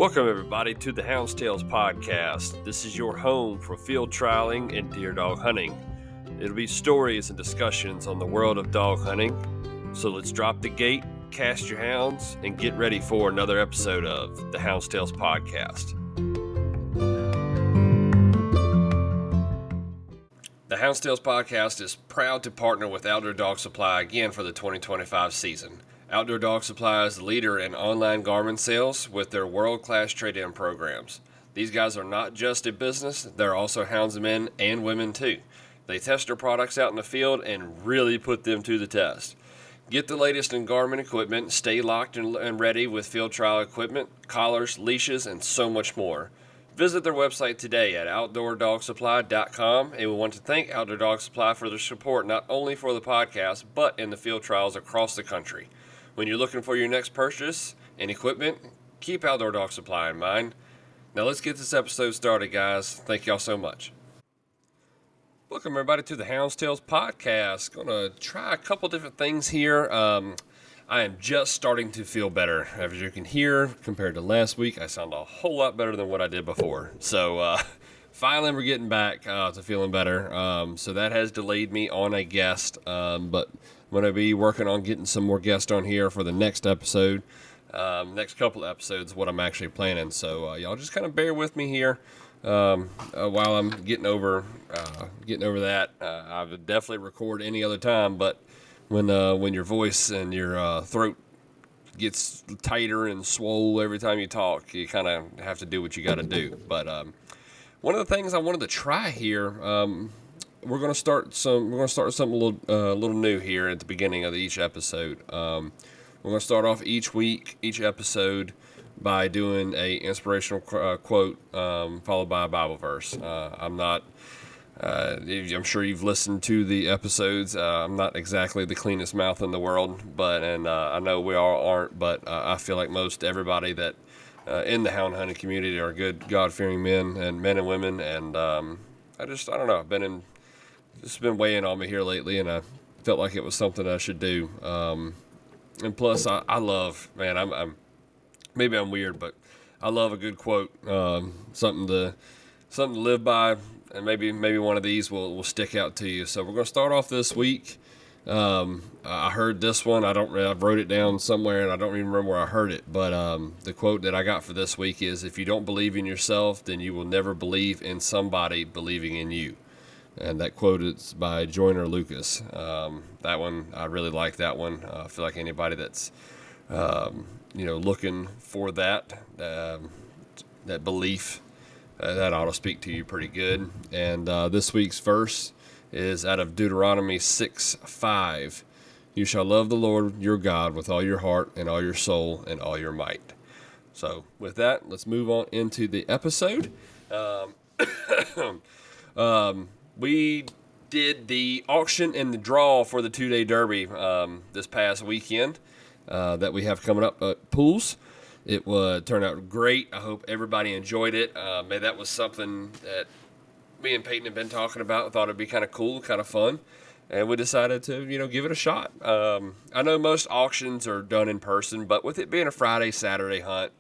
Welcome, everybody, to the Hounds podcast. This is your home for field trialing and deer dog hunting. It'll be stories and discussions on the world of dog hunting. So let's drop the gate, cast your hounds, and get ready for another episode of the Hounds podcast. The Hounds podcast is proud to partner with Outdoor Dog Supply again for the 2025 season. Outdoor Dog Supply is the leader in online garment sales with their world-class trade-in programs. These guys are not just a business, they're also houndsmen and women too. They test their products out in the field and really put them to the test. Get the latest in garment equipment, stay locked and ready with field trial equipment, collars, leashes, and so much more. Visit their website today at outdoordogsupply.com, and we want to thank Outdoor Dog Supply for their support not only for the podcast, but in the field trials across the country. When you're looking for your next purchase and equipment, keep Outdoor Dog Supply in mind. Now let's get this episode started, guys. Thank y'all so much. Welcome, everybody, to the Hounds podcast. Going to try a couple different things here. I am just starting to feel better. As you can hear, compared to last week, I sound a whole lot better than what I did before. So finally, we're getting back to feeling better. So that has delayed me on a guest, but I'm going to be working on getting some more guests on here for the next episode. Next couple episodes, what I'm actually planning. So y'all just kind of bear with me here while I'm getting over that. I would definitely record any other time, but when your voice and your throat gets tighter and swole every time you talk, you kind of have to do what you got to do. But one of the things I wanted to try here, we're going to start something a little new here at the beginning of each episode. We're going to start off each episode by doing a inspirational quote followed by a Bible verse. I'm sure you've listened to the episodes. I'm not exactly the cleanest mouth in the world, but I know we all aren't, but I feel like most everybody that in the hound hunting community are good, God-fearing men and women, and I don't know. It's been weighing on me here lately, and I felt like it was something I should do. And plus, I love, man, maybe I'm weird, but I love a good quote, something to live by. And maybe one of these will stick out to you. So we're going to start off this week. I heard this one. I wrote it down somewhere, and I don't even remember where I heard it. But the quote that I got for this week is, "If you don't believe in yourself, then you will never believe in somebody believing in you." And that quote is by Joyner Lucas. That one, I really like that one. I feel like anybody that's looking for that belief, that ought to speak to you pretty good. And this week's verse is out of Deuteronomy 6:5. "You shall love the Lord your God with all your heart and all your soul and all your might." So with that, let's move on into the episode. We did the auction and the draw for the 2-day derby this past weekend that we have coming up at Pools. It turned out great. I hope everybody enjoyed it. That was something that me and Peyton have been talking about. I thought it'd be kind of cool, kind of fun, and we decided to, give it a shot. I know most auctions are done in person, but with it being a Friday, Saturday hunt,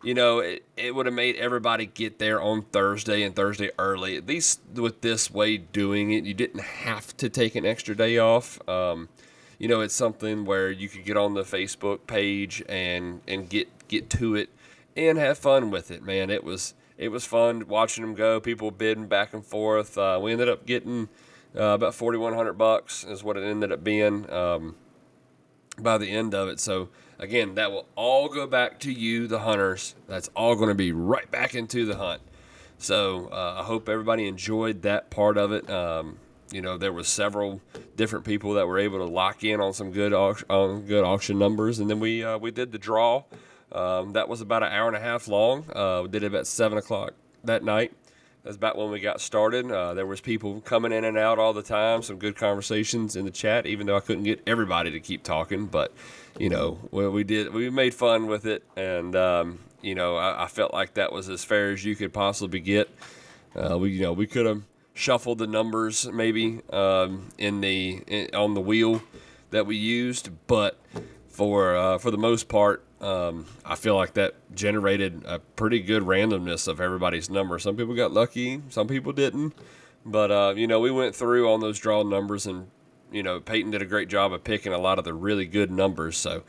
it would have made everybody get there on Thursday and Thursday early. At least with this way doing it, you didn't have to take an extra day off. It's something where you could get on the Facebook page and get to it and have fun with it, man. It was fun watching them go, people bidding back and forth. We ended up getting about $4,100 is what it ended up being by the end of it. So again, that will all go back to you, the hunters. That's all going to be right back into the hunt. So I hope everybody enjoyed that part of it. There was several different people that were able to lock in on some good auction numbers, and then we did the draw. That was about an hour and a half long. We did it about 7 o'clock that night. That's about when we got started. There was people coming in and out all the time, some good conversations in the chat, even though I couldn't get everybody to keep talking. But, we made fun with it, and, I felt like that was as fair as you could possibly get. We could have shuffled the numbers maybe on the wheel that we used, but for the most part, I feel like that generated a pretty good randomness of everybody's number. Some people got lucky, some people didn't. But, we went through on those draw numbers, and, Peyton did a great job of picking a lot of the really good numbers. So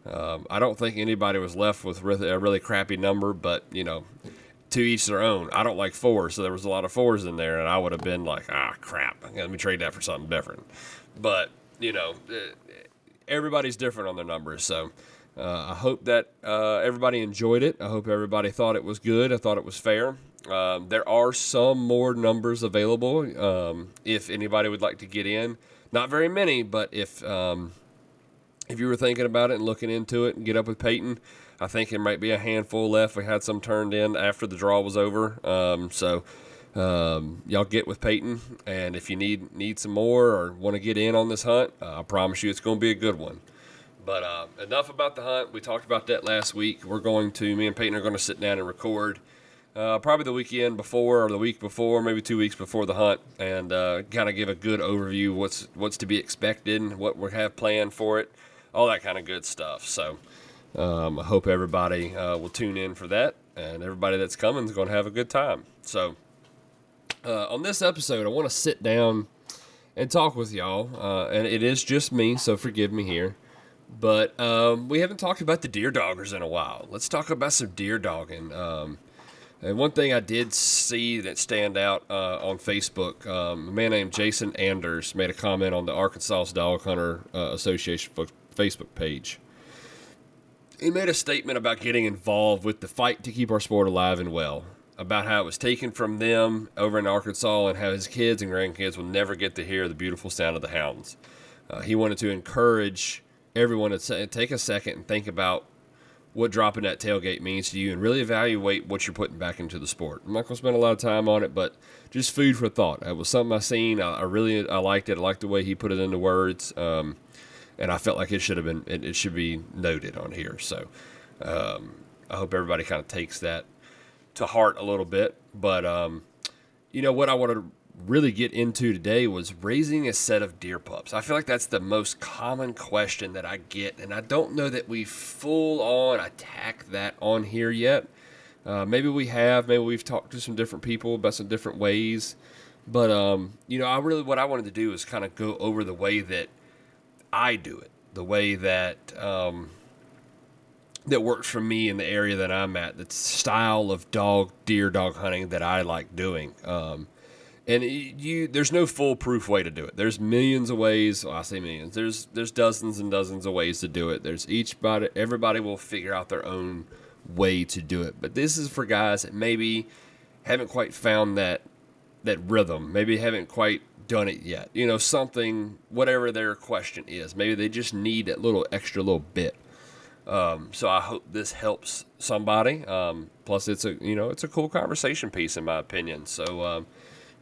I don't think anybody was left with a really crappy number, but, to each their own. I don't like 4, so there was a lot of 4s in there, and I would have been like, crap, let me trade that for something different. But, everybody's different on their numbers, so I hope that everybody enjoyed it. I hope everybody thought it was good. I thought it was fair. There are some more numbers available if anybody would like to get in. Not very many, but if you were thinking about it and looking into it and get up with Peyton, I think there might be a handful left. We had some turned in after the draw was over. Y'all get with Peyton, and if you need some more or want to get in on this hunt, I promise you it's going to be a good one. But enough about the hunt. We talked about that last week. Me and Peyton are going to sit down and record probably the weekend before or the week before, maybe 2 weeks before the hunt, and kind of give a good overview what's to be expected, what we have planned for it, all that kind of good stuff. So I hope everybody will tune in for that, and everybody that's coming is going to have a good time. So on this episode, I want to sit down and talk with y'all, and it is just me, so forgive me here. But we haven't talked about the deer doggers in a while. Let's talk about some deer dogging. And one thing I did see that stand out on Facebook, a man named Jason Anders made a comment on the Arkansas Dog Hunter Association Facebook page. He made a statement about getting involved with the fight to keep our sport alive and well, about how it was taken from them over in Arkansas and how his kids and grandkids will never get to hear the beautiful sound of the hounds. He wanted to encourage everyone to take a second and think about what dropping that tailgate means to you and really evaluate what you're putting back into the sport. I'm not going to spend a lot of time on it, but just food for thought. It was something I seen. I liked it. I liked the way he put it into words. And I felt like it should be noted on here. So I hope everybody kind of takes that to heart a little bit. But, what I want to really get into today was raising a set of deer pups. I feel like that's the most common question that I get, and I don't know that we full on attack that on here yet. Maybe we have. Maybe we've talked to some different people about some different ways. But, what I wanted to do is kind of go over the way that I do it, the way that that works for me in the area that I'm at, the style of deer dog hunting that I like doing. There's no foolproof way to do it. There's millions of ways. Well, I say millions. There's dozens and dozens of ways to do it. Everybody will figure out their own way to do it. But this is for guys that maybe haven't quite found that rhythm. Maybe haven't quite done it yet. Something, whatever their question is. Maybe they just need that extra little bit. So I hope this helps somebody. Plus, it's a cool conversation piece in my opinion. So.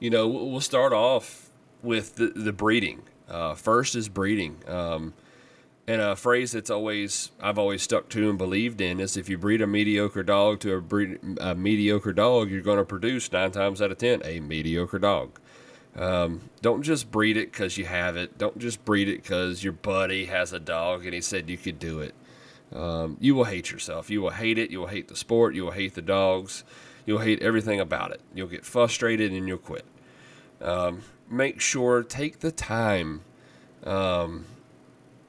We'll start off with the breeding. First is breeding. And a phrase that's I've always stuck to and believed in is if you breed a mediocre dog to a mediocre dog, you're going to produce 9 times out of 10 a mediocre dog. Don't just breed it because you have it. Don't just breed it because your buddy has a dog and he said you could do it. You will hate yourself. You will hate it. You will hate the sport. You will hate the dogs. You'll hate everything about it. You'll get frustrated and you'll quit. Make sure take the time.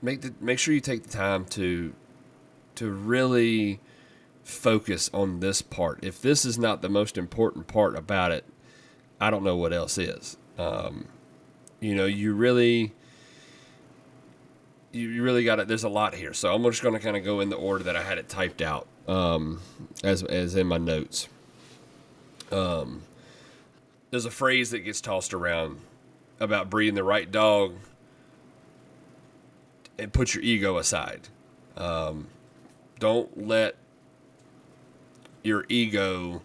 Make sure you take the time to really focus on this part. If this is not the most important part about it, I don't know what else is. You really got it. There's a lot here, so I'm just going to kind of go in the order that I had it typed out, as in my notes. There's a phrase that gets tossed around about breeding the right dog and put your ego aside. Don't let your ego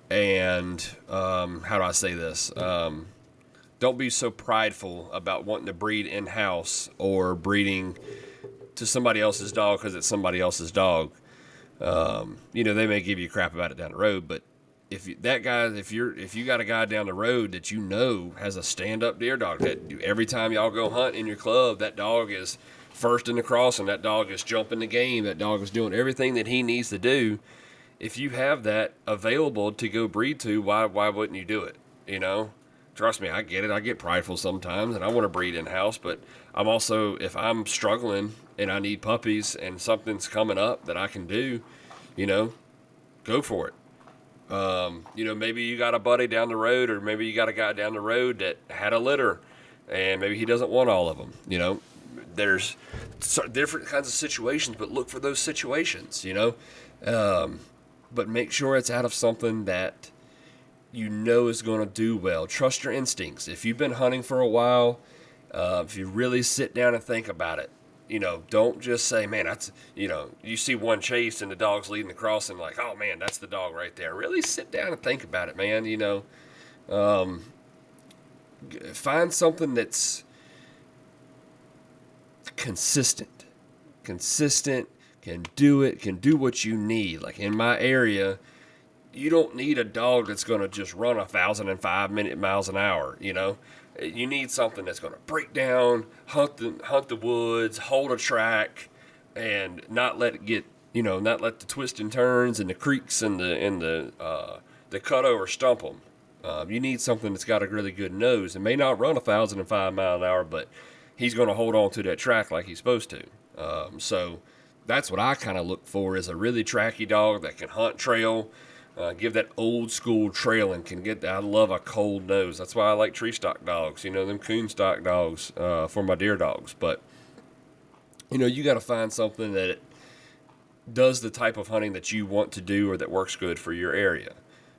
and, how do I say this? Don't be so prideful about wanting to breed in-house or breeding to somebody else's dog because it's somebody else's dog. They may give you crap about it down the road, but if you got a guy down the road that has a stand-up deer dog that every time y'all go hunt in your club, that dog is first in the crossing, that dog is jumping the game, that dog is doing everything that he needs to do. If you have that available to go breed to, why wouldn't you do it? You know, trust me, I get it. I get prideful sometimes, and I want to breed in house. But I'm also, if I'm struggling and I need puppies, and something's coming up that I can do, you know, go for it. Maybe you got a buddy down the road, or maybe you got a guy down the road that had a litter, and maybe he doesn't want all of them. You know, there's different kinds of situations, but look for those situations. But make sure it's out of something that you know is going to do well. Trust your instincts. If you've been hunting for a while, if you really sit down and think about it, don't just say, man, that's, you see one chase and the dog's leading the crossing, like, oh man, that's the dog right there. Really sit down and think about it, man. Find something that's consistent, can do it, can do what you need. Like in my area, you don't need a dog that's going to just run 1,005 miles an hour. You need something that's going to break down, hunt the woods, hold a track, and not let it get, not let the twists and turns and the creaks and the cutover stump them. You need something that's got a really good nose. It may not run 1,005 miles an hour, but he's going to hold on to that track like he's supposed to. So that's what I kind of look for, is a really tracky dog that can hunt trail. Give that old school trail and can get that. I love a cold nose. That's why I like tree stock dogs, them coon stock dogs for my deer dogs. But, you got to find something that does the type of hunting that you want to do or that works good for your area.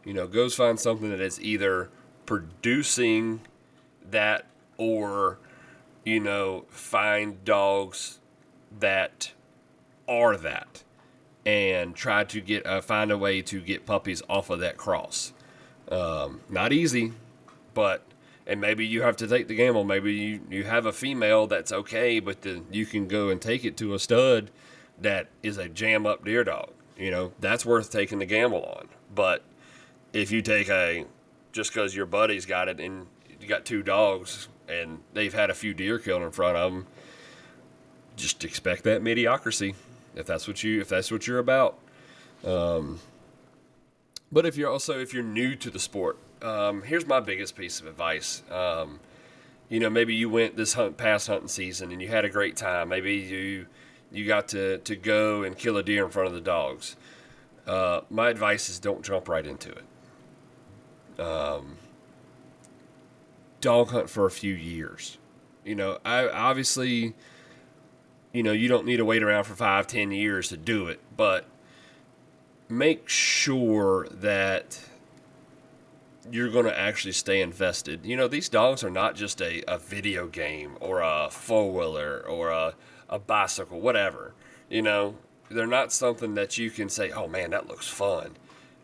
Go find something that is either producing that or, find dogs that are that. And try to find a way to get puppies off of that cross. Not easy, and maybe you have to take the gamble. Maybe you have a female that's okay, but you can go and take it to a stud that is a jam up deer dog. That's worth taking the gamble on. But if you take just because your buddy's got it and you got two dogs and they've had a few deer killed in front of them, just expect that mediocrity. If that's what you're about. But if you're new to the sport, here's my biggest piece of advice. Maybe you went this past hunting season and you had a great time. Maybe you got to go and kill a deer in front of the dogs. My advice is don't jump right into it. Dog hunt for a few years. I obviously, you don't need to wait around for 5-10 years to do it, but make sure that you're going to actually stay invested. These dogs are not just a video game or a four-wheeler or a bicycle, whatever. They're not something that you can say, oh man, that looks fun.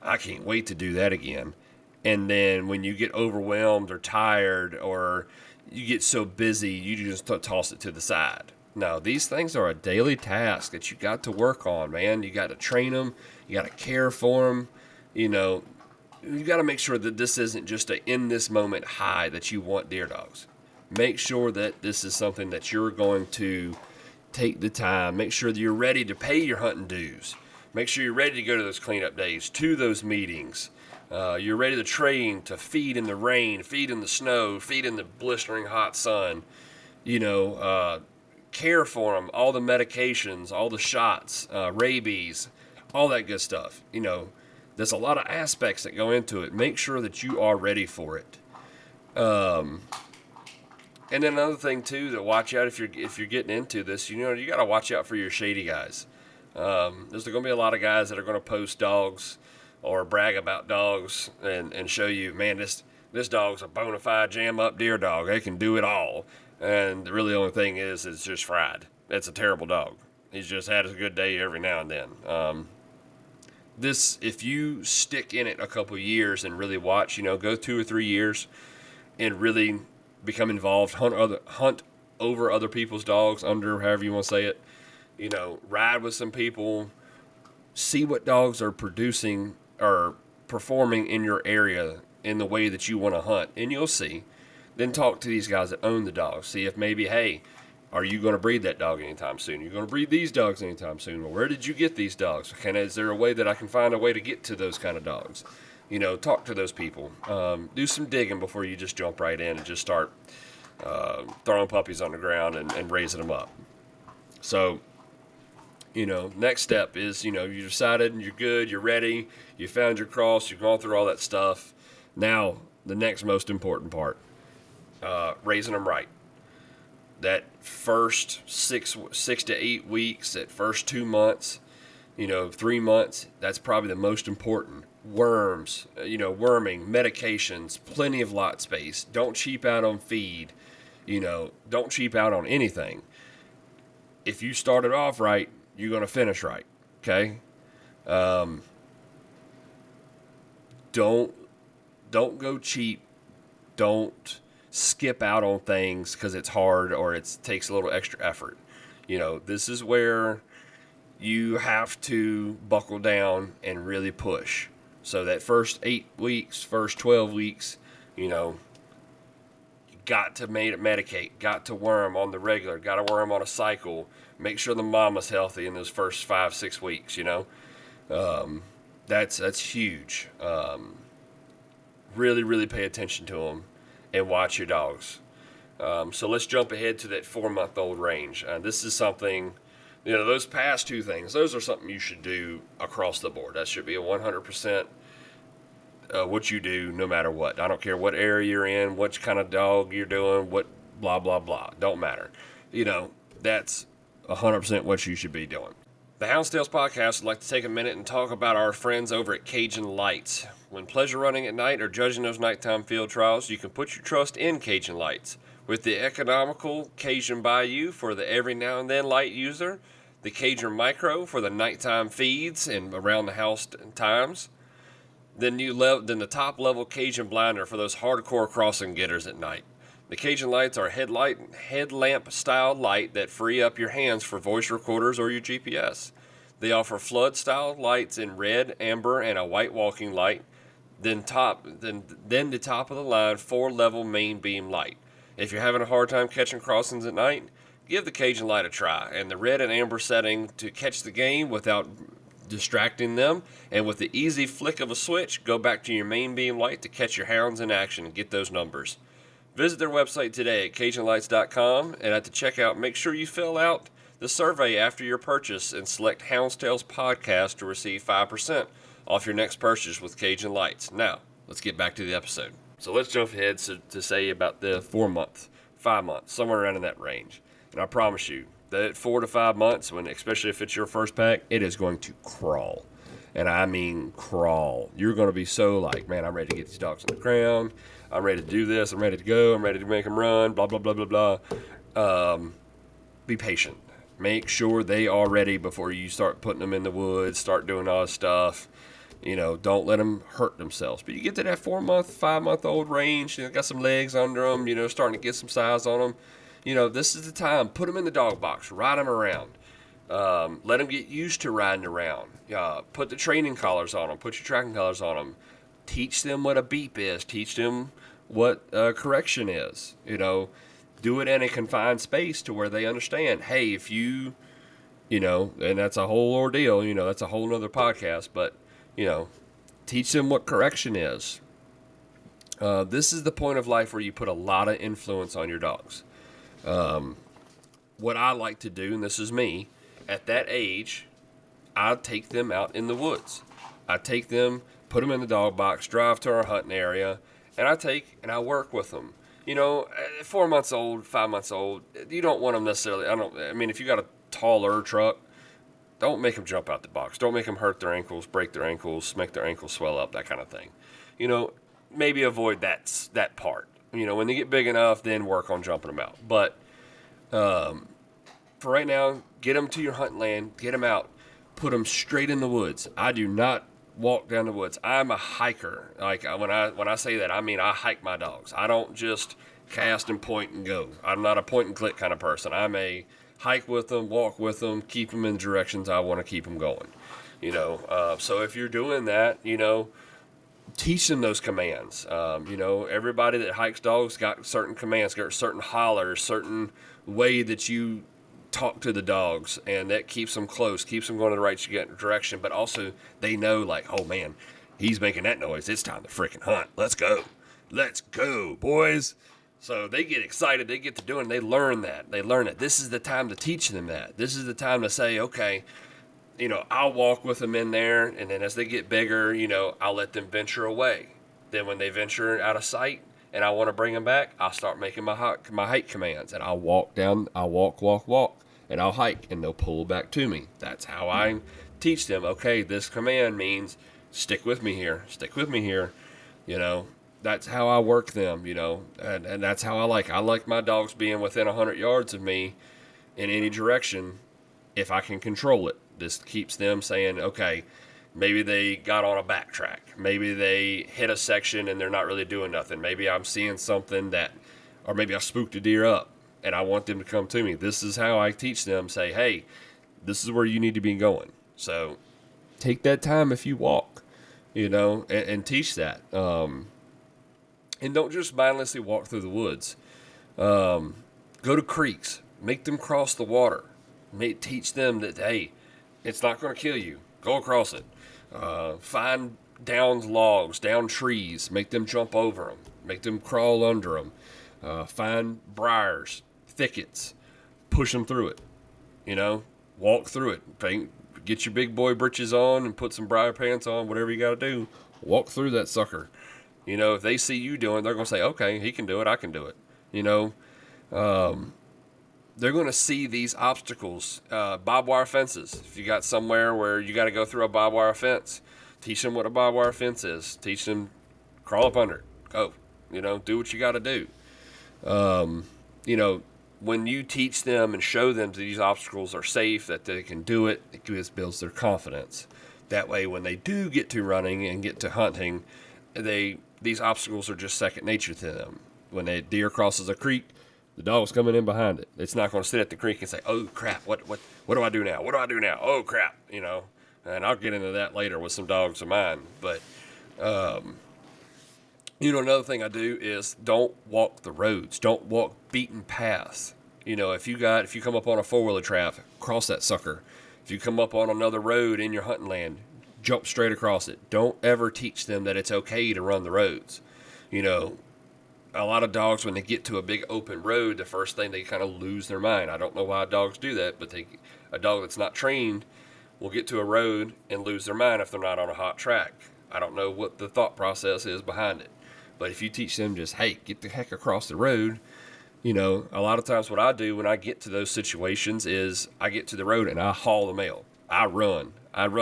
I can't wait to do that again. And then when you get overwhelmed or tired or you get so busy, you just toss it to the side. No, these things are a daily task that you got to work on, man. You got to train them. You got to care for them. You got to make sure that this isn't just a in this moment high that you want deer dogs. Make sure that this is something that you're going to take the time. Make sure that you're ready to pay your hunting dues. Make sure you're ready to go to those cleanup days, to those meetings. You're ready to train, to feed in the rain, feed in the snow, feed in the blistering hot sun. Care for them, all the medications, all the shots, rabies, all that good stuff. There's a lot of aspects that go into it. Make sure that you are ready for it. And then another thing too, to watch out if you're getting into this, you got to watch out for your shady guys. There's going to be a lot of guys that are going to post dogs or brag about dogs and show you, man, this dog's a bona fide jam up deer dog. They can do it all. And really the only thing is it's just fried. It's a terrible dog. He's just had a good day every now and then. If you stick in it a couple of years and really watch, go 2 or 3 years and really become involved, hunt over other people's dogs, under however you want to say it, ride with some people, see what dogs are producing or performing in your area in the way that you want to hunt, and you'll see. Then talk to these guys that own the dogs. See if maybe, hey, Are you going to breed that dog anytime soon? Are you going to breed these dogs anytime soon? Well, where did you get these dogs? Is there a way that I can find a way to get to those kind of dogs? Talk to those people. Do some digging before you just jump right in and just start throwing puppies on the ground and raising them up. So, next step is, you decided and you're good, you're ready, you found your cross, you've gone through all that stuff. Now, the next most important part, raising them right. That first six to 8 weeks, that first 2 months, 3 months, that's probably the most important. Worms, worming, medications, plenty of lot space. Don't cheap out on feed. Don't cheap out on anything. If you started off right, you're going to finish right. Okay? Don't go cheap. Don't skip out on things because it's hard or it takes a little extra effort. This is where you have to buckle down and really push. So that first 8 weeks, first 12 weeks, you got to medicate, got to worm on the regular, got to worm on a cycle. Make sure the mama's healthy in those first 5-6 weeks. That's huge. Really, really pay attention to them and watch your dogs. So let's jump ahead to that 4-month-old range. This is something, those past two things, those are something you should do across the board. That should be a 100% what you do no matter what. I don't care what area you're in, what kind of dog you're doing, what blah, blah, blah. Don't matter. That's 100% what you should be doing. The Hounds podcast would like to take a minute and talk about our friends over at Cajun Lights. When pleasure running at night or judging those nighttime field trials, you can put your trust in Cajun Lights. With the economical Cajun Bayou for the every now and then light user, the Cajun Micro for the nighttime feeds and around the house times, then the top level Cajun Blinder for those hardcore crossing getters at night. The Cajun Lights are headlamp style light that free up your hands for voice recorders or your GPS. They offer flood style lights in red, amber, and a white walking light. Then the top of the line 4-level main beam light. If you're having a hard time catching crossings at night, give the Cajun Light a try. And the red and amber setting to catch the game without distracting them, and with the easy flick of a switch, go back to your main beam light to catch your hounds in action and get those numbers. Visit their website today at CajunLights.com, and at the checkout, make sure you fill out the survey after your purchase and select Hounds podcast to receive 5% off your next purchase with Cajun Lights. Now, let's get back to the episode. So let's jump ahead to say about the 4 month, 5 months, somewhere around in that range. And I promise you, that 4 to 5 months, especially if it's your first pack, it is going to crawl. And I mean crawl. You're going to be so like, man, I'm ready to get these dogs on the ground. I'm ready to do this. I'm ready to go. I'm ready to make them run, blah, blah, blah, blah, blah. Be patient. Make sure they are ready before you start putting them in the woods, start doing all this stuff. Don't let them hurt themselves. But you get to that 4 month, 5 month old range, got some legs under them, starting to get some size on them. This is the time. Put them in the dog box. Ride them around. Let them get used to riding around. Put the training collars on them. Put your tracking collars on them. Teach them what a beep is. Teach them what correction is. Do it in a confined space to where they understand, hey, if you, and that's a whole ordeal. That's a whole nother podcast. But, teach them what correction is. This is the point of life where you put a lot of influence on your dogs. What I like to do, and this is me, at that age, I take them out in the woods. I take them, put them in the dog box, drive to our hunting area, and I work with them. 4 months old, 5 months old, you don't want them necessarily. If you got a taller truck, don't make them jump out the box. Don't make them hurt their ankles, break their ankles, make their ankles swell up, that kind of thing. Maybe avoid that part. When they get big enough, then work on jumping them out. But for right now, get them to your hunting land, get them out, put them straight in the woods. I do not walk down the woods. I'm a hiker. Like when I say that, I mean I hike my dogs. I don't just cast and point and go. I'm not a point and click kind of person. I'm a hike with them, walk with them, keep them in the directions I want to keep them going. So if you're doing that, teach them those commands. Everybody that hikes dogs got certain commands, got certain hollers, certain way that you talk to the dogs, and that keeps them close, keeps them going in the right direction. But also, they know, like, oh man, he's making that noise. It's time to freaking hunt. Let's go, boys. So they get excited. They get to doing. They learn that. They learn it. This is the time to teach them that. This is the time to say, okay, I'll walk with them in there, and then as they get bigger, I'll let them venture away. Then when they venture out of sight, and I want to bring them back, I'll start making my hike commands, and I'll walk, and I'll hike, and they'll pull back to me. That's how I teach them. Okay, this command means stick with me here. That's how I work them. And that's how I like my dogs being within 100 yards of me in any direction if I can control it. This keeps them saying, okay, maybe they got on a backtrack. Maybe they hit a section and they're not really doing nothing. Maybe I'm seeing something or maybe I spooked a deer up and I want them to come to me. This is how I teach them, say, hey, this is where you need to be going. So take that time if you walk, and teach that. And don't just mindlessly walk through the woods. Go to creeks. Make them cross the water. Teach them that, hey, it's not going to kill you. Go across it. Find downed logs, down trees. Make them jump over them. Make them crawl under them. Find briars, thickets. Push them through it. Walk through it. Get your big boy britches on and put some briar pants on, whatever you got to do. Walk through that sucker. If they see you doing it, they're going to say, okay, he can do it, I can do it. They're going to see these obstacles, barbed wire fences. If you got somewhere where you got to go through a barbed wire fence, teach them what a barbed wire fence is. Teach them, crawl up under it. Go. Do what you got to do. When you teach them and show them that these obstacles are safe, that they can do it, it builds their confidence. That way, when they do get to running and get to hunting, these obstacles are just second nature to them. When a deer crosses a creek, the dog's coming in behind it. It's not going to sit at the creek and say, oh, crap, what do I do now? What do I do now? Oh, crap, And I'll get into that later with some dogs of mine. But, another thing I do is don't walk the roads. Don't walk beaten paths. If you come up on a four-wheeler track, cross that sucker. If you come up on another road in your hunting land, jump straight across it. Don't ever teach them that it's okay to run the roads. A lot of dogs, when they get to a big open road, the first thing they kind of lose their mind. I don't know why dogs do that, but a dog that's not trained will get to a road and lose their mind if they're not on a hot track. I don't know what the thought process is behind it. But if you teach them just, hey, get the heck across the road, a lot of times what I do when I get to those situations is I get to the road and I haul the mail. I run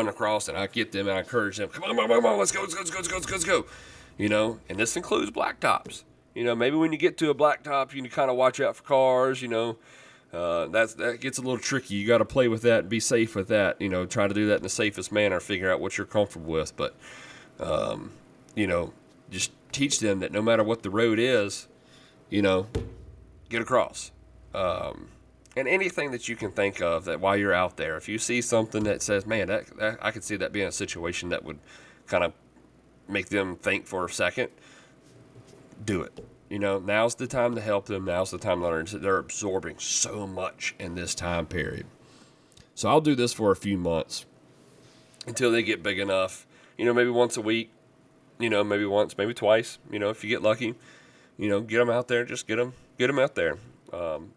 across and I get them and I encourage them, come on, let's go. And this includes blacktops. Maybe when you get to a blacktop, you kind of watch out for cars, that gets a little tricky. You got to play with that and be safe with that, try to do that in the safest manner, figure out what you're comfortable with. But, just teach them that no matter what the road is, get across. And anything that you can think of that while you're out there, if you see something that says, man, that I could see that being a situation that would kind of make them think for a second, do it. Now's the time to help them. Now's the time to learn. They're absorbing so much in this time period. So I'll do this for a few months until they get big enough, maybe once a week, maybe once, maybe twice, if you get lucky, get them out there, just get them out there.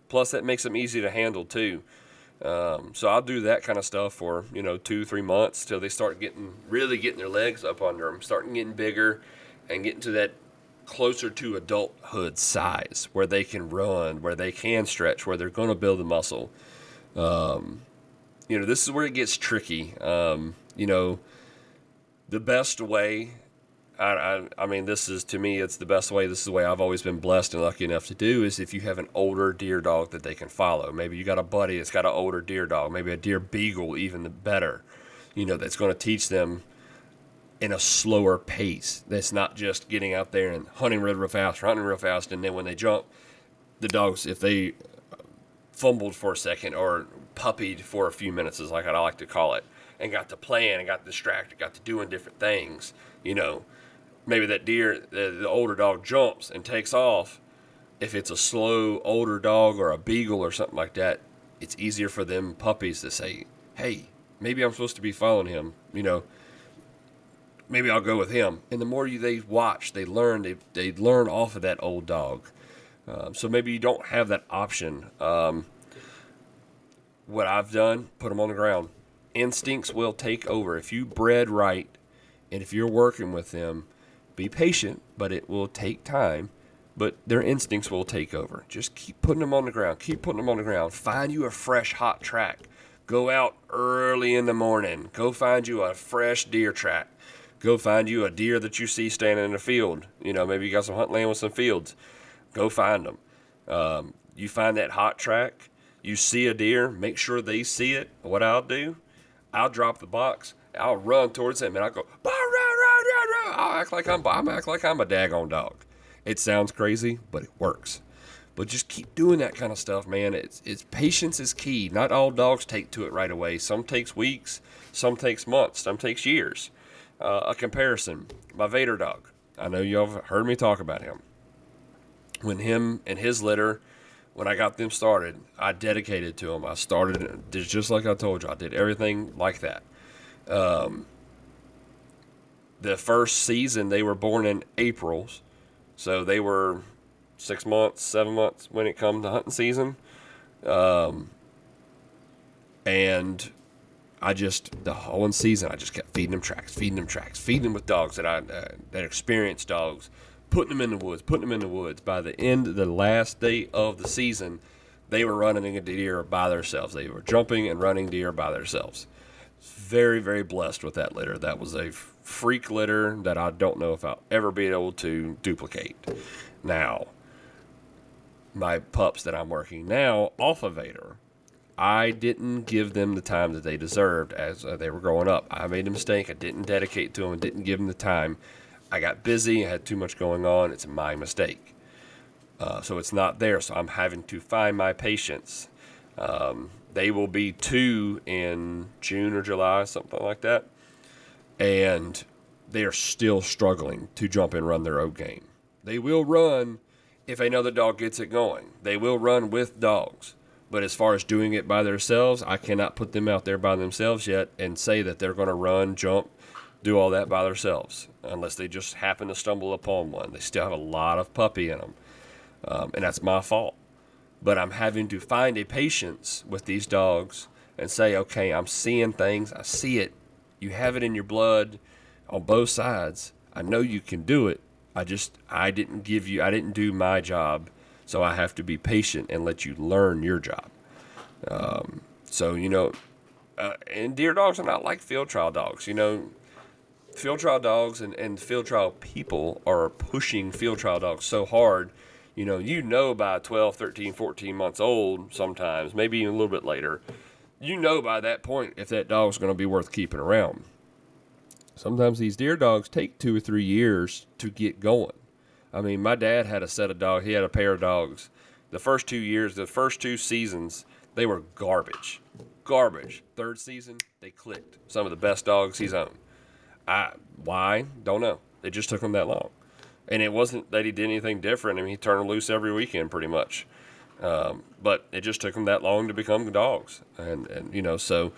Plus that makes them easy to handle too. So I'll do that kind of stuff for, 2-3 months till they start getting their legs up under them, starting getting bigger and getting to that closer to adulthood size where they can run, where they can stretch, where they're going to build the muscle. This is where it gets tricky. The best way, I mean, this is, to me, it's the best way. This is the way I've always been blessed and lucky enough to do, is if you have an older deer dog that they can follow. Maybe you got a buddy that's got an older deer dog, maybe a deer beagle, even better, that's going to teach them in a slower pace. That's not just getting out there and hunting real fast, and then when they jump, the dogs, if they fumbled for a second or puppied for a few minutes, is like I like to call it, and got to playing and got distracted, got to doing different things, maybe that deer, the older dog jumps and takes off, If it's a slow, older dog or a beagle or something like that, it's easier for them puppies to say, hey, maybe I'm supposed to be following him. Maybe I'll go with him. And the more they watch, they learn. They learn off of that old dog. So maybe you don't have that option. What I've done, put them on the ground. Instincts will take over. If you bred right, and if you're working with them, be patient, but it will take time. But their instincts will take over. Just keep putting them on the ground. Keep putting them on the ground. Find you a fresh, hot track. Go out early in the morning. Go find you a fresh deer track. Go find you a deer that you see standing in the field. Maybe you got some hunt land with some fields. Go find them. You find that hot track. You see a deer. Make sure they see it. What I'll do, I'll drop the box. I'll run towards them, and I'll go, I'll act like I'm a daggone dog. It sounds crazy, but it works. But just keep doing that kind of stuff, man. It's patience is key. Not all dogs take to it right away. Some takes weeks. Some takes months. Some takes years. A comparison, my Vader dog. I know y'all have heard me talk about him. When him and his litter, when I got them started, I dedicated to them. I started just like I told you. I did everything like that. The first season, they were born in April, so they were 6 months, 7 months when it comes to hunting season. And the whole season, I just kept feeding them tracks, feeding them with dogs that experienced dogs, putting them in the woods. By the end of the last day of the season, they were running a deer by themselves. They were jumping and running deer by themselves. Very, very blessed with that litter. That was a freak litter that I don't know if I'll ever be able to duplicate. Now, my pups that I'm working now off of Vader, I didn't give them the time that they deserved as they were growing up. I made a mistake. I didn't dedicate to them and didn't give them the time. I got busy. I had too much going on. It's my mistake. So it's not there. So I'm having to find my patience. They will be 2 in June or July, something like that. And they are still struggling to jump and run their own game. They will run if another dog gets it going. They will run with dogs. But as far as doing it by themselves, I cannot put them out there by themselves yet and say that they're going to run, jump, do all that by themselves. Unless they just happen to stumble upon one. They still have a lot of puppy in them. And that's my fault. But I'm having to find a patience with these dogs and say, okay, I'm seeing things. I see it. You have it in your blood on both sides. I know you can do it. I didn't do my job. So I have to be patient and let you learn your job. And deer dogs are not like field trial dogs. Field trial dogs and field trial people are pushing field trial dogs so hard. By 12, 13, 14 months old sometimes, maybe even a little bit later, by that point if that dog's going to be worth keeping around. Sometimes these deer dogs take 2 or 3 years to get going. I mean, my dad had a set of dogs. He had a pair of dogs. The first 2 seasons, they were garbage. Third season, they clicked. Some of the best dogs he's owned. Why? Don't know. It just took him that long. And it wasn't that he did anything different. I mean, he turned them loose every weekend pretty much. But it just took them that long to become dogs. So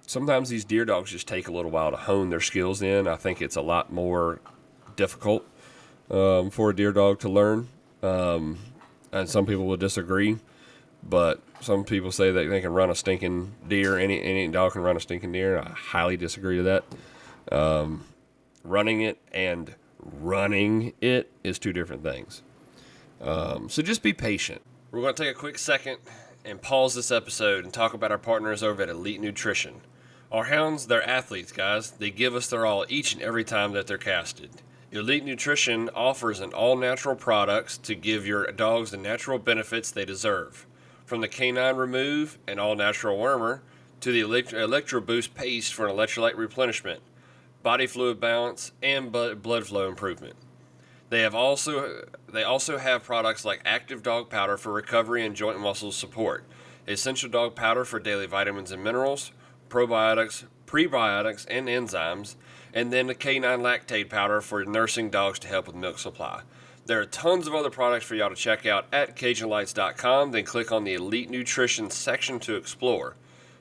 sometimes these deer dogs just take a little while to hone their skills in. I think it's a lot more difficult for a deer dog to learn. And some people will disagree. But some people say that they can run a stinking deer. Any dog can run a stinking deer. I highly disagree with that. Running it and running it is 2 different things. So just be patient. We're going to take a quick second and pause this episode and talk about our partners over at Elite Nutrition. Our hounds, they're athletes, guys. They give us their all each and every time that they're casted. Elite Nutrition offers an all-natural products to give your dogs the natural benefits they deserve. From the canine remove and all-natural wormer to the Electro Boost paste for an electrolyte replenishment, body fluid balance, and blood flow improvement. They also have products like Active Dog Powder for recovery and joint muscle support, Essential Dog Powder for daily vitamins and minerals, probiotics, prebiotics, and enzymes, and then the Canine Lactate Powder for nursing dogs to help with milk supply. There are tons of other products for y'all to check out at CajunLights.com. Then click on the Elite Nutrition section to explore.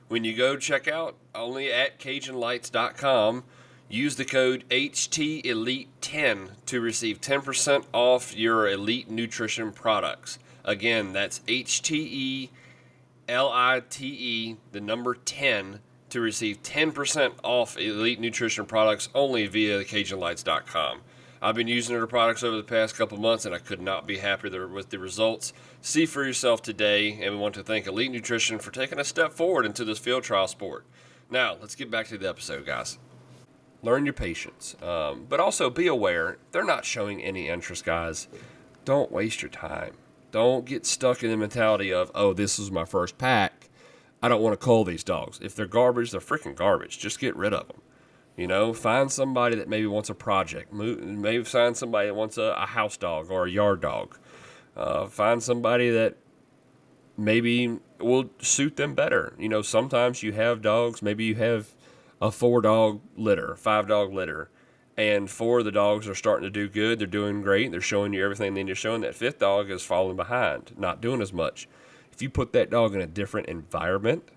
When you go check out, only at CajunLights.com, use the code HTElite10 to receive 10% off your Elite Nutrition products. Again, that's HTELITE, the number 10, to receive 10% off Elite Nutrition products only via CajunLights.com. I've been using their products over the past couple months, and I could not be happier with the results. See for yourself today, and we want to thank Elite Nutrition for taking a step forward into this field trial sport. Now, let's get back to the episode, guys. Learn your patience, but also be aware they're not showing any interest, guys. Don't waste your time. Don't get stuck in the mentality of, oh, this is my first pack. I don't want to cull these dogs. If they're garbage, they're freaking garbage. Just get rid of them. You know, find somebody that maybe wants a project. Maybe find somebody that wants a house dog or a yard dog. Find somebody that maybe will suit them better. You know, sometimes you have dogs. Maybe you have a 4-dog litter, 5-dog litter, and 4 of the dogs are starting to do good. They're doing great. They're showing you everything they need to show, and that 5th dog is falling behind, not doing as much. If you put that dog in a different environment,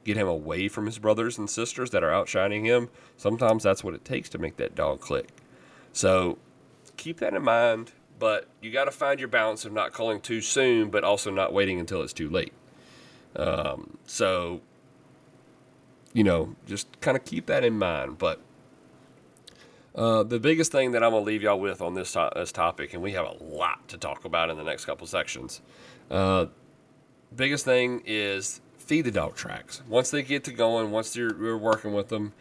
get him away from his brothers and sisters that are outshining him, sometimes that's what it takes to make that dog click. So keep that in mind, but you got to find your balance of not culling too soon, but also not waiting until it's too late. So, you know, just kind of keep that in mind. But the biggest thing that I'm going to leave y'all with on this topic, and we have a lot to talk about in the next couple sections, biggest thing is feed the dog tracks. Once they get to going, once you're working with them,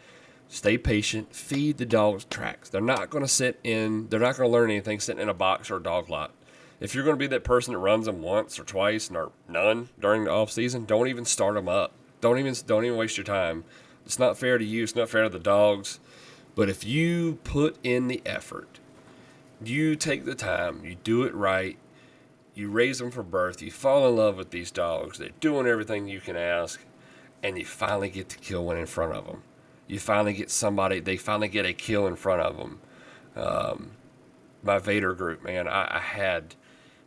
stay patient. Feed the dogs tracks. They're not going to learn anything sitting in a box or a dog lot. If you're going to be that person that runs them once or twice or none during the off season, don't even start them up. Don't even waste your time. It's not fair to you. It's not fair to the dogs. But if you put in the effort, you take the time, you do it right, you raise them for birth, you fall in love with these dogs, they're doing everything you can ask, and you finally get to kill one in front of them. They finally get a kill in front of them. My Vader group, man, I had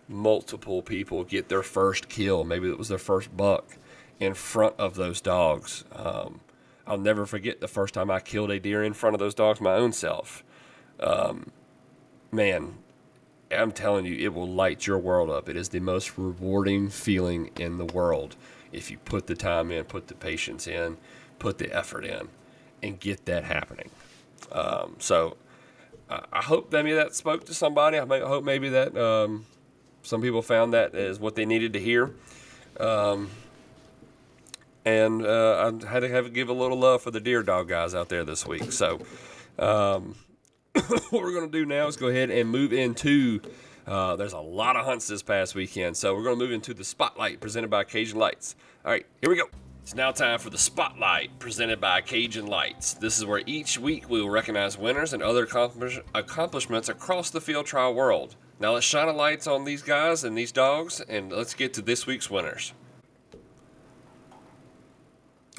multiple people get their first kill, maybe it was their first buck, in front of those dogs. I'll never forget the first time I killed a deer in front of those dogs my own self. Man, I'm telling you, it will light your world up. It is the most rewarding feeling in the world if you put the time in, put the patience in, put the effort in, and get that happening. So I hope maybe that spoke to somebody. I hope maybe that some people found that is what they needed to hear. And I had to give a little love for the deer dog guys out there this week. So what we're going to do now is go ahead and move into, there's a lot of hunts this past weekend. So we're going to move into the Spotlight presented by Cajun Lights. All right, here we go. It's now time for the Spotlight presented by Cajun Lights. This is where each week we will recognize winners and other accomplishments across the field trial world. Now let's shine a light on these guys and these dogs, and let's get to this week's winners.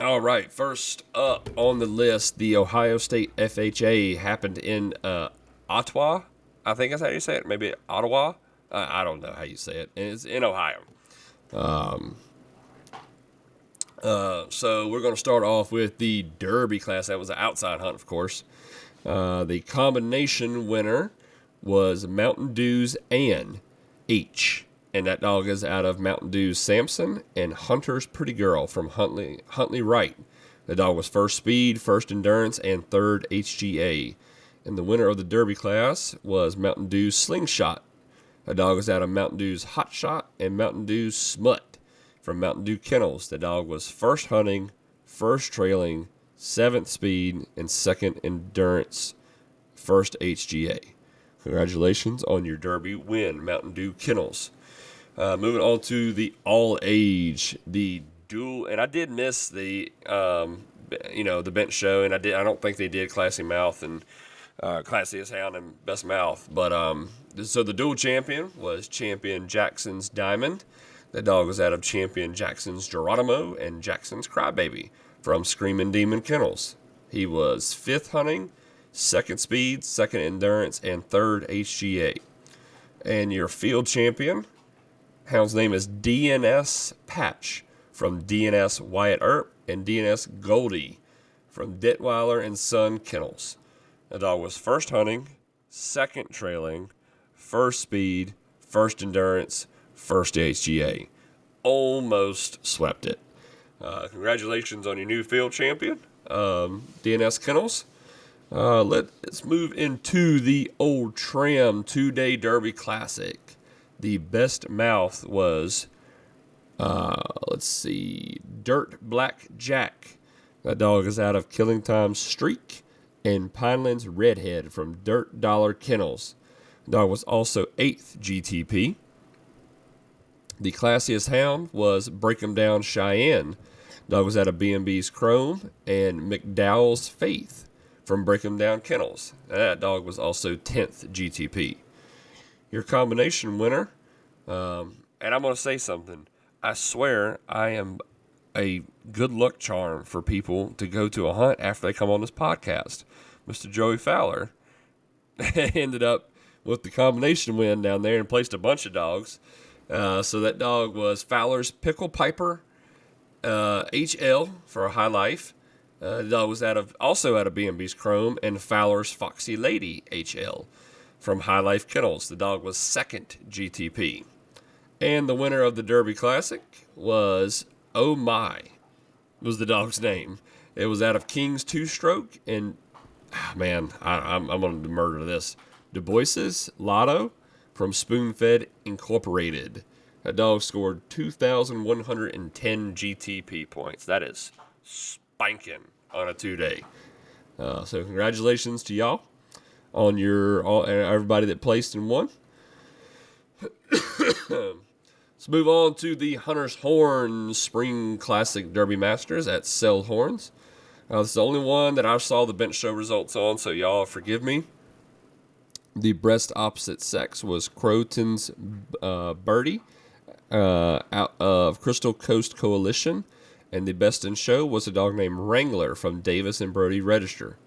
All right, first up on the list, the Ohio State FHA happened in Ottawa. I think that's how you say it. Maybe Ottawa. I don't know how you say it. And it's in Ohio. So we're going to start off with the Derby class. That was an outside hunt, of course. The combination winner was Mountain Dew's Ann H. And that dog is out of Mountain Dew's Samson and Hunter's Pretty Girl from Huntley Wright. The dog was first speed, first endurance, and third HGA. And the winner of the Derby class was Mountain Dew's Slingshot. The dog is out of Mountain Dew's Hot Shot and Mountain Dew's Smut from Mountain Dew Kennels. The dog was first hunting, first trailing, 7th speed, and 2nd endurance, first HGA. Congratulations on your Derby win, Mountain Dew Kennels. Moving on to the all age, the dual, and I did miss the, the bench show, and I don't think they did Classy Mouth and Classiest Hound and Best Mouth, but so the dual champion was Champion Jackson's Diamond. That dog was out of Champion Jackson's Geronimo and Jackson's Crybaby from Screamin' Demon Kennels. He was 5th hunting, 2nd speed, 2nd endurance, and 3rd HGA. And your field champion, hound's name is DNS Patch from DNS Wyatt Earp and DNS Goldie from Detweiler and Son Kennels. The dog was first hunting, second trailing, first speed, first endurance, first HGA. Almost swept it. Congratulations on your new field champion, DNS Kennels. Let's move into the Old Tram 2-Day Derby Classic. The best mouth was, Dirt Black Jack. That dog is out of Killing Time Streak. And Pinelands Redhead from Dirt Dollar Kennels. The dog was also 8th GTP. The classiest hound was Break 'em Down Cheyenne. The dog was out of B&B's Chrome and McDowell's Faith from Break 'em Down Kennels. That dog was also 10th GTP. Your combination winner, and I'm going to say something. I swear I am a good luck charm for people to go to a hunt after they come on this podcast. Mr. Joey Fowler ended up with the combination win down there and placed a bunch of dogs. So that dog was Fowler's Pickle Piper HL for High Life. The dog was also out of B&B's Chrome, and Fowler's Foxy Lady HL from High Life Kennels. The dog was 2nd GTP. And the winner of the Derby Classic was Oh My, was the dog's name. It was out of King's Two-Stroke, and I'm going to murder this. Du Bois's Lotto from Spoonfed Incorporated. That dog scored 2,110 GTP points. That is spanking on a 2-day. So congratulations to y'all on everybody that placed and won. Let's move on to the Hunter's Horn Spring Classic Derby Masters at Sell Horns. This is the only one that I saw the bench show results on, so y'all forgive me. The breast opposite sex was Croton's Birdie out of Crystal Coast Coalition, and the best in show was a dog named Wrangler from Davis and Brody Register.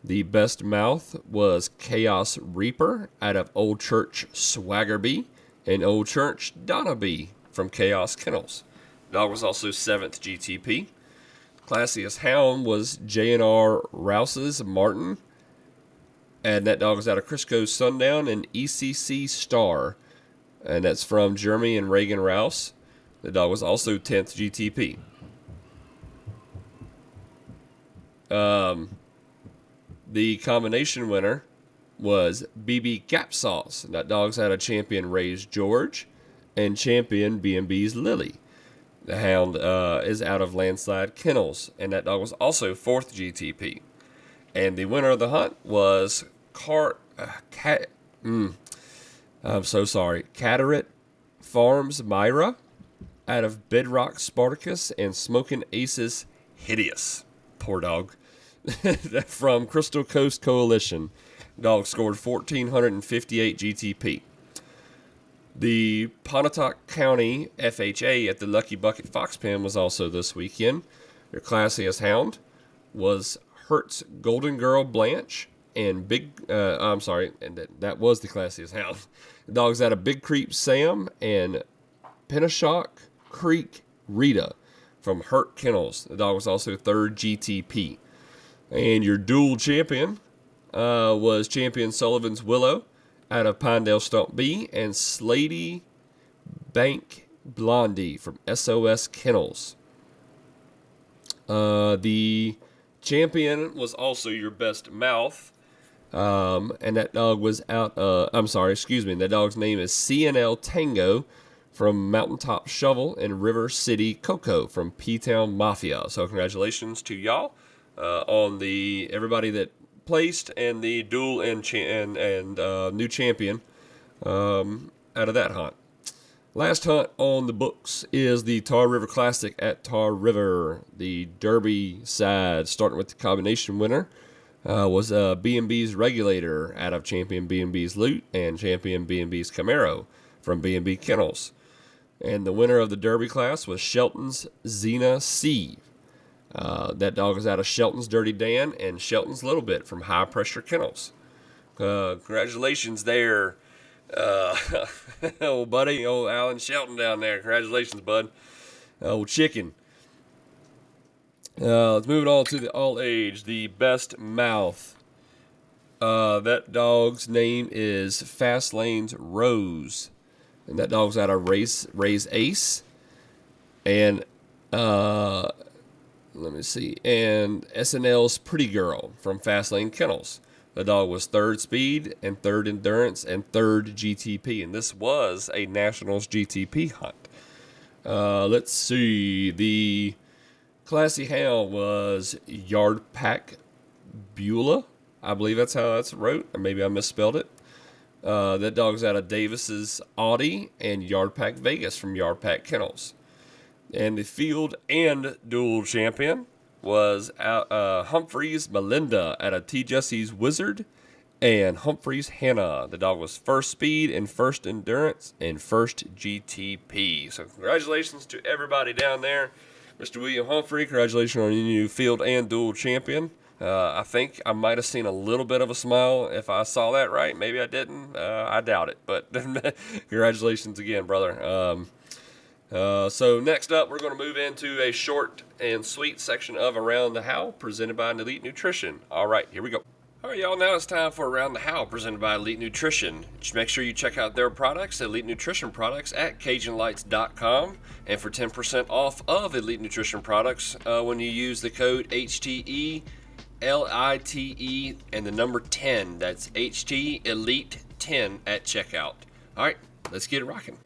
The best mouth was Chaos Reaper out of Old Church Swaggerby and Old Church Donnaby from Chaos Kennels. The dog was also 7th GTP. Classiest hound was J&R Rouse's Martin, and that dog was out of Crisco Sundown and ECC Star, and that's from Jeremy and Reagan Rouse. The dog was also 10th GTP. The combination winner was BB Gap Sauce. That dog's out of Champion Ray's George and Champion B&B's Lily. The hound is out of Landslide Kennels, and that dog was also 4th GTP. And the winner of the hunt was Cataract Farms Myra out of Bedrock Spartacus and Smokin' Aces Hideous. Poor dog. From Crystal Coast Coalition. Dog scored 1,458 GTP. The Pontotoc County FHA at the Lucky Bucket Fox Pen was also this weekend. Your classiest hound was Hertz Golden Girl Blanche and that was the classiest hound. The dog's out of Big Creek Sam and Penashock Creek Rita from Hurt Kennels. The dog was also 3rd GTP. And your dual champion was Champion Sullivan's Willow out of Pinedale Stump B and Slady Bank Blondie from SOS Kennels. The champion was also your best mouth. And that dog was that dog's name is CNL Tango from Mountaintop Shovel and River City Coco from P-Town Mafia. So congratulations to y'all on everybody that placed and the dual and new champion out of that hunt. Last hunt on the books is the Tar River Classic at Tar River. The Derby side, starting with the combination winner, was B&B's Regulator out of Champion B&B's Loot and Champion B&B's Camaro from B&B Kennels. And the winner of the Derby class was Shelton's Xena C. That dog is out of Shelton's Dirty Dan and Shelton's Little Bit from High Pressure Kennels. Congratulations there Uh, old buddy, old Alan Shelton down there. Congratulations, bud. Old chicken. Let's move on to the all age, the best mouth. That dog's name is Fastlane's Rose, and that dog's out of Raise Ace, and let me see, and SNL's Pretty Girl from Fastlane Kennels. The dog was third speed and third endurance and third GTP, and this was a Nationals GTP hunt. Let's see, the Classy Hound was Yard Pack Beulah. I believe that's how that's wrote, or maybe I misspelled it. That dog's out of Davis's Audi and Yard Pack Vegas from Yard Pack Kennels. And the field and dual champion was Humphreys Melinda out of T. Jesse's Wizard and Humphreys Hannah. The dog was first speed and first endurance and first GTP. So congratulations to everybody down there. Mr. William Humphrey, congratulations on your new field and dual champion. I think I might have seen a little bit of a smile if I saw that right. Maybe I didn't. I doubt it. But congratulations again, brother. So next up, we're going to move into a short and sweet section of Around the How, presented by Elite Nutrition. All right, here we go. All right, y'all, now it's time for Around the How, presented by Elite Nutrition. Just make sure you check out their products, Elite Nutrition products, at CajunLights.com. And for 10% off of Elite Nutrition products, when you use the code HTE, LITE, and the number 10. That's HT Elite 10 at checkout. All right, let's get it rocking.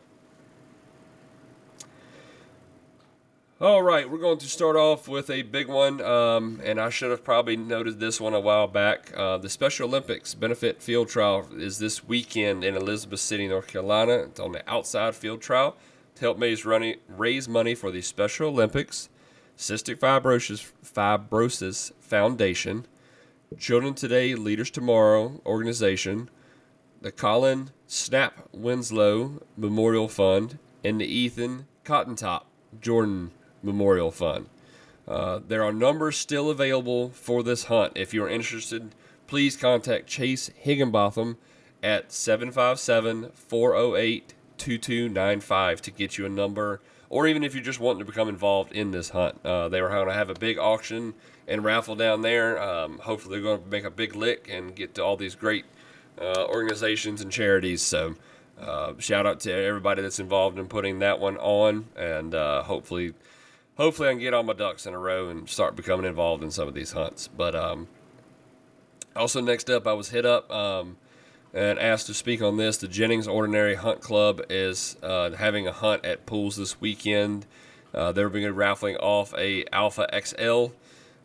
All right, we're going to start off with a big one, and I should have probably noted this one a while back. The Special Olympics Benefit Field Trial is this weekend in Elizabeth City, North Carolina. It's on the outside field trial to help raise money for the Special Olympics, Cystic Fibrosis Foundation, Children Today, Leaders Tomorrow organization, the Colin Snap Winslow Memorial Fund, and the Ethan Cottentop Jordan Memorial Fund. There are numbers still available for this hunt. If you're interested, please contact Chase Higginbotham at 757-408-2295 to get you a number, or even if you're just wanting to become involved in this hunt. They were going to have a big auction and raffle down there. Hopefully they're going to make a big lick and get to all these great organizations and charities. So shout out to everybody that's involved in putting that one on, and hopefully I can get all my ducks in a row and start becoming involved in some of these hunts. But also next up, I was hit up and asked to speak on this. The Jennings Ordinary Hunt Club is having a hunt at pools this weekend. They're going to be raffling off a Alpha XL,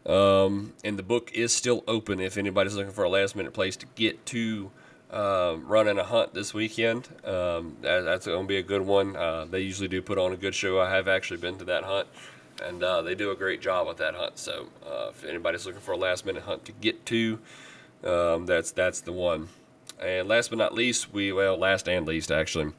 and the book is still open if anybody's looking for a last minute place to get to running a hunt this weekend. That's going to be a good one. They usually do put on a good show. I have actually been to that hunt, and they do a great job with that hunt. So if anybody's looking for a last minute hunt to get to, that's the one. And last but not least, last and least actually,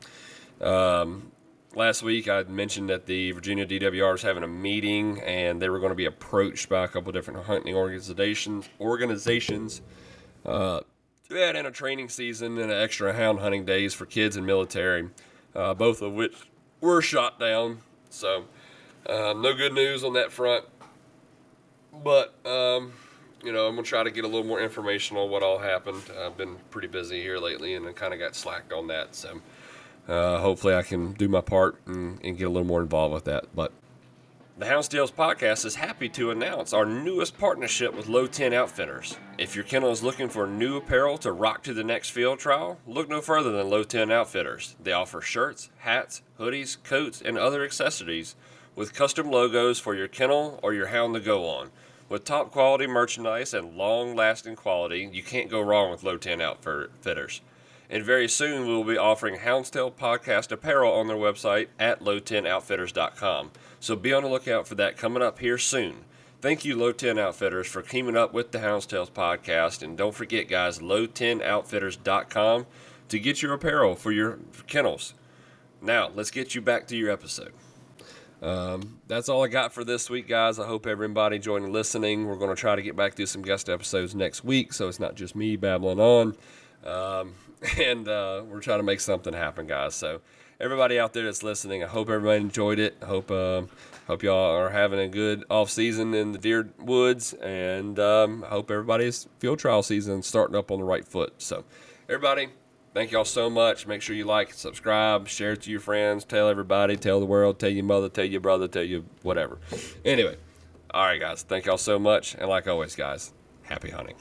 last week I mentioned that the Virginia DWR is having a meeting, and they were going to be approached by a couple different hunting organizations to add in a training season and an extra hound hunting days for kids and military, both of which were shot down. So no good news on that front, but I'm going to try to get a little more information on what all happened. I've been pretty busy here lately, and I kind of got slacked on that. So hopefully I can do my part and get a little more involved with that. But the Hounds Tales podcast is happy to announce our newest partnership with Low 10 Outfitters. If your kennel is looking for new apparel to rock to the next field trial, look no further than Low 10 Outfitters. They offer shirts, hats, hoodies, coats, and other accessories with custom logos for your kennel or your hound to go on. With top quality merchandise and long-lasting quality, you can't go wrong with Low 10 Outfitters. And very soon we will be offering Hounds Tale podcast apparel on their website at low10outfitters.com. So be on the lookout for that coming up here soon. Thank you, Low 10 Outfitters, for teaming up with the Hounds Tales podcast. And don't forget, guys, low10outfitters.com to get your apparel for your kennels. Now, let's get you back to your episode. That's all I got for this week, guys. I hope everybody joined listening. We're going to try to get back to some guest episodes next week, so it's not just me babbling on. And we're trying to make something happen, guys. So everybody out there that's listening, I hope everybody enjoyed it. I hope y'all are having a good off season in the deer woods, and I hope everybody's field trial season starting up on the right foot. So everybody, thank y'all so much. Make sure you like, subscribe, share it to your friends, tell everybody, tell the world, tell your mother, tell your brother, tell you whatever. Anyway, all right, guys, thank y'all so much, and like always, guys, happy hunting.